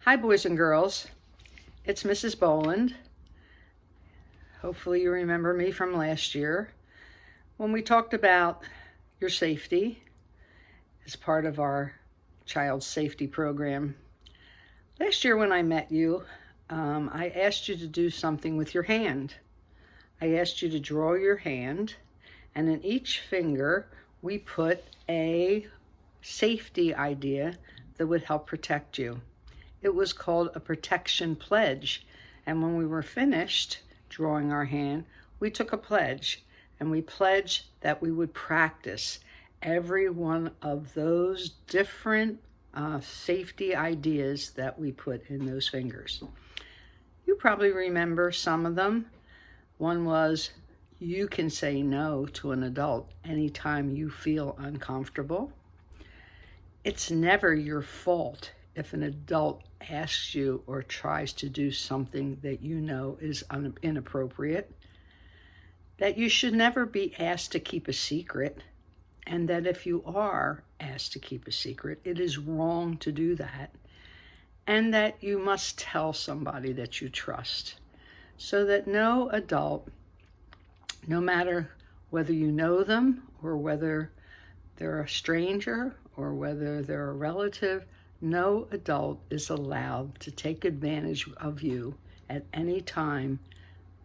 Hi, boys and girls. It's Mrs. Boland. Hopefully you remember me from last year when we talked about your safety as part of our child safety program. Last year when I met you, I asked you to do something with your hand. I asked you to draw your hand, and in each finger we put a safety idea that would help protect you. It was called a protection pledge. And when we were finished drawing our hand, we took a pledge, and we pledged that we would practice every one of those different safety ideas that we put in those fingers. You probably remember some of them. One was, you can say no to an adult anytime you feel uncomfortable. It's never your fault if an adult asks you or tries to do something that you know is inappropriate. That you should never be asked to keep a secret, and that if you are asked to keep a secret, it is wrong to do that, and that you must tell somebody that you trust, so that no adult, no matter whether you know them or whether they're a stranger or whether they're a relative, no adult is allowed to take advantage of you at any time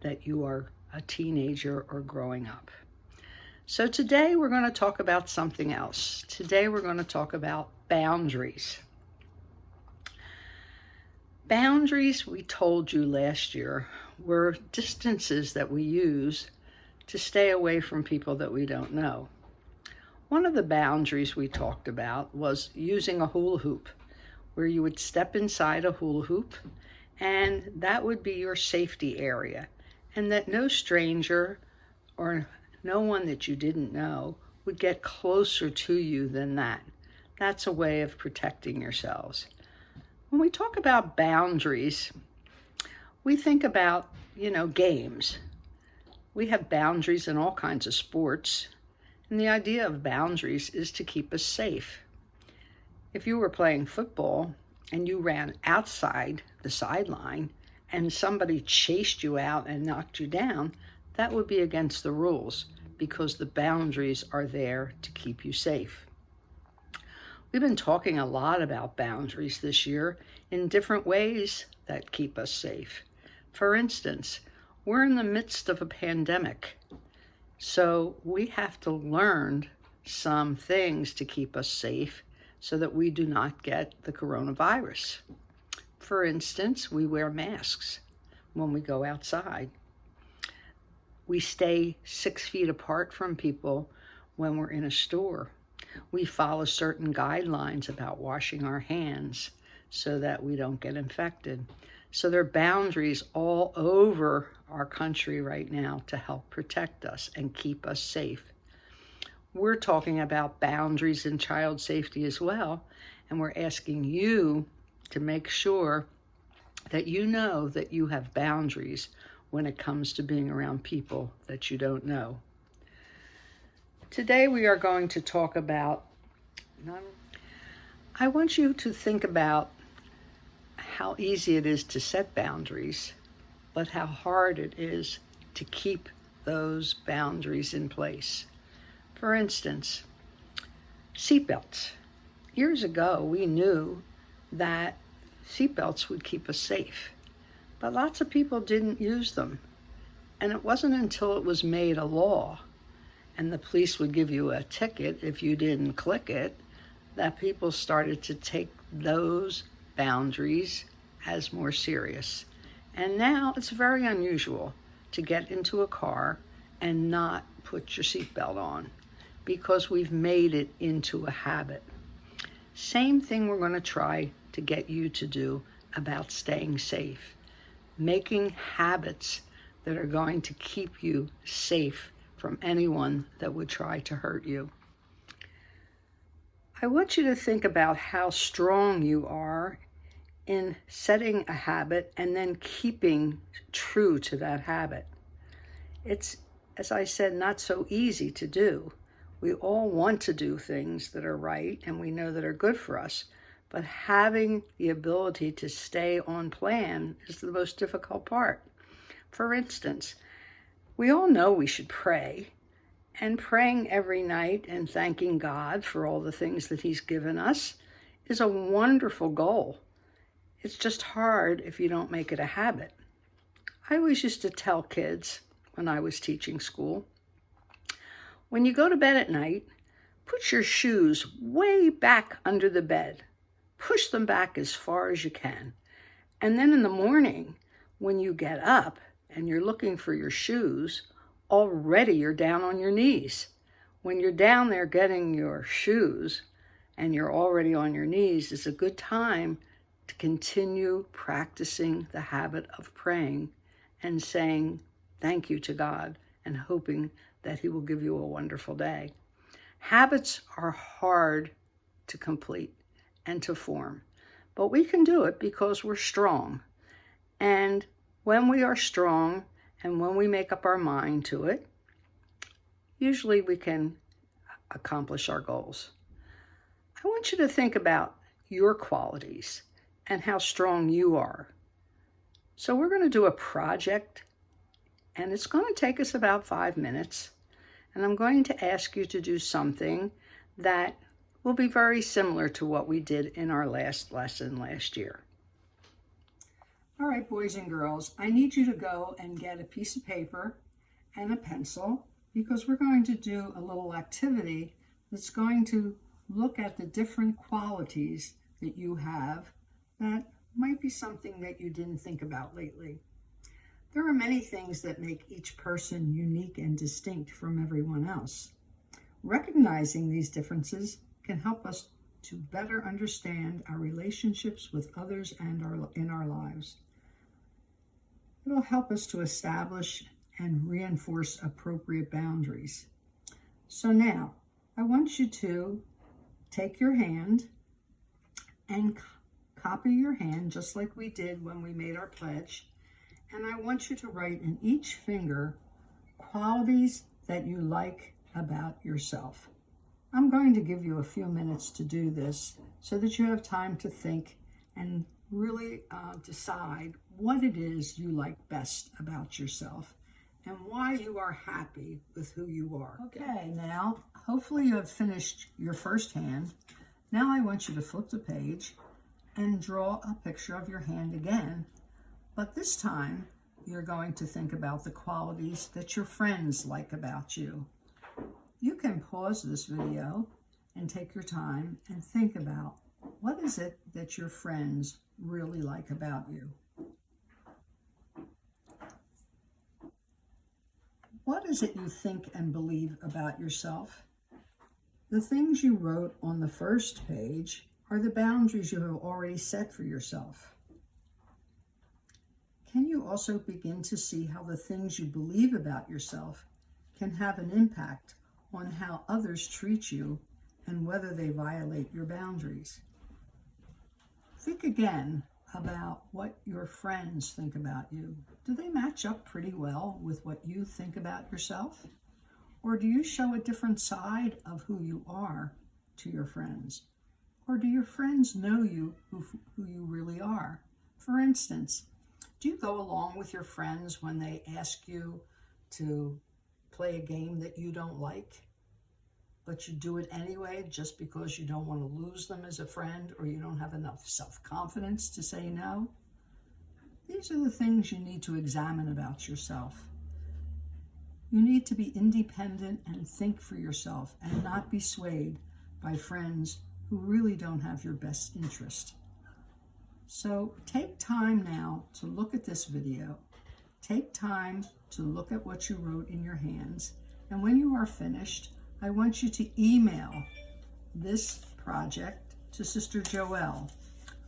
that you are a teenager or growing up. So today we're going to talk about something else. Today we're going to talk about boundaries. Boundaries, we told you last year, were distances that we use to stay away from people that we don't know. One of the boundaries we talked about was using a hula hoop, where you would step inside a hula hoop, and that would be your safety area, and that no stranger or no one that you didn't know would get closer to you than that. That's a way of protecting yourselves. When we talk about boundaries, we think about, games. We have boundaries in all kinds of sports, and the idea of boundaries is to keep us safe. If you were playing football and you ran outside the sideline and somebody chased you out and knocked you down, that would be against the rules because the boundaries are there to keep you safe. We've been talking a lot about boundaries this year in different ways that keep us safe. For instance, we're in the midst of a pandemic, so we have to learn some things to keep us safe so that we do not get the coronavirus. For instance, we wear masks when we go outside. We stay 6 feet apart from people when we're in a store. We follow certain guidelines about washing our hands so that we don't get infected. So there are boundaries all over our country right now to help protect us and keep us safe. We're talking about boundaries in child safety as well, and we're asking you to make sure that you know that you have boundaries when it comes to being around people that you don't know. Today we are going to talk about, I want you to think about how easy it is to set boundaries, but how hard it is to keep those boundaries in place. For instance, seatbelts. Years ago, we knew that seatbelts would keep us safe, but lots of people didn't use them. And it wasn't until it was made a law and the police would give you a ticket if you didn't click it, that people started to take those boundaries as more serious. And now it's very unusual to get into a car and not put your seatbelt on, because we've made it into a habit. Same thing we're going to try to get you to do about staying safe. Making habits that are going to keep you safe from anyone that would try to hurt you. I want you to think about how strong you are in setting a habit and then keeping true to that habit. It's, as I said, not so easy to do. We all want to do things that are right and we know that are good for us, but having the ability to stay on plan is the most difficult part. For instance, we all know we should pray, and praying every night and thanking God for all the things that He's given us is a wonderful goal. It's just hard if you don't make it a habit. I always used to tell kids when I was teaching school, when you go to bed at night, put your shoes way back under the bed. Push them back as far as you can. And then in the morning, when you get up and you're looking for your shoes, already you're down on your knees. When you're down there getting your shoes and you're already on your knees, it's a good time to continue practicing the habit of praying and saying thank you to God and hoping that He will give you a wonderful day. Habits are hard to complete and to form, but we can do it because we're strong. And when we are strong and when we make up our mind to it, usually we can accomplish our goals. I want you to think about your qualities and how strong you are. So we're going to do a project, and it's going to take us about 5 minutes. And I'm going to ask you to do something that will be very similar to what we did in our last lesson last year. All right, boys and girls, I need you to go and get a piece of paper and a pencil, because we're going to do a little activity that's going to look at the different qualities that you have that might be something that you didn't think about lately. There are many things that make each person unique and distinct from everyone else. Recognizing these differences can help us to better understand our relationships with others and in our lives. It'll help us to establish and reinforce appropriate boundaries. So now, I want you to take your hand and copy your hand just like we did when we made our pledge. And I want you to write in each finger qualities that you like about yourself. I'm going to give you a few minutes to do this so that you have time to think and really decide what it is you like best about yourself and why you are happy with who you are. Okay, now hopefully you have finished your first hand. Now I want you to flip the page and draw a picture of your hand again. But this time, you're going to think about the qualities that your friends like about you. You can pause this video and take your time and think about what is it that your friends really like about you. What is it you think and believe about yourself? The things you wrote on the first page are the boundaries you have already set for yourself. Can you also begin to see how the things you believe about yourself can have an impact on how others treat you and whether they violate your boundaries? Think again about what your friends think about you. Do they match up pretty well with what you think about yourself? Or do you show a different side of who you are to your friends? Or do your friends know you who you really are? For instance, do you go along with your friends when they ask you to play a game that you don't like, but you do it anyway just because you don't want to lose them as a friend or you don't have enough self-confidence to say no? These are the things you need to examine about yourself. You need to be independent and think for yourself and not be swayed by friends who really don't have your best interest. So take time now to look at this video. Take time to look at what you wrote in your hands. And when you are finished, I want you to email this project to Sister Joelle.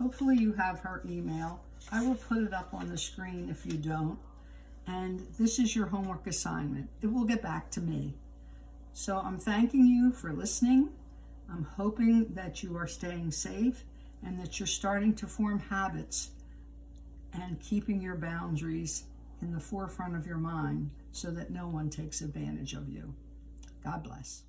Hopefully you have her email. I will put it up on the screen if you don't. And this is your homework assignment. It will get back to me. So I'm thanking you for listening. I'm hoping that you are staying safe and that you're starting to form habits and keeping your boundaries in the forefront of your mind so that no one takes advantage of you. God bless.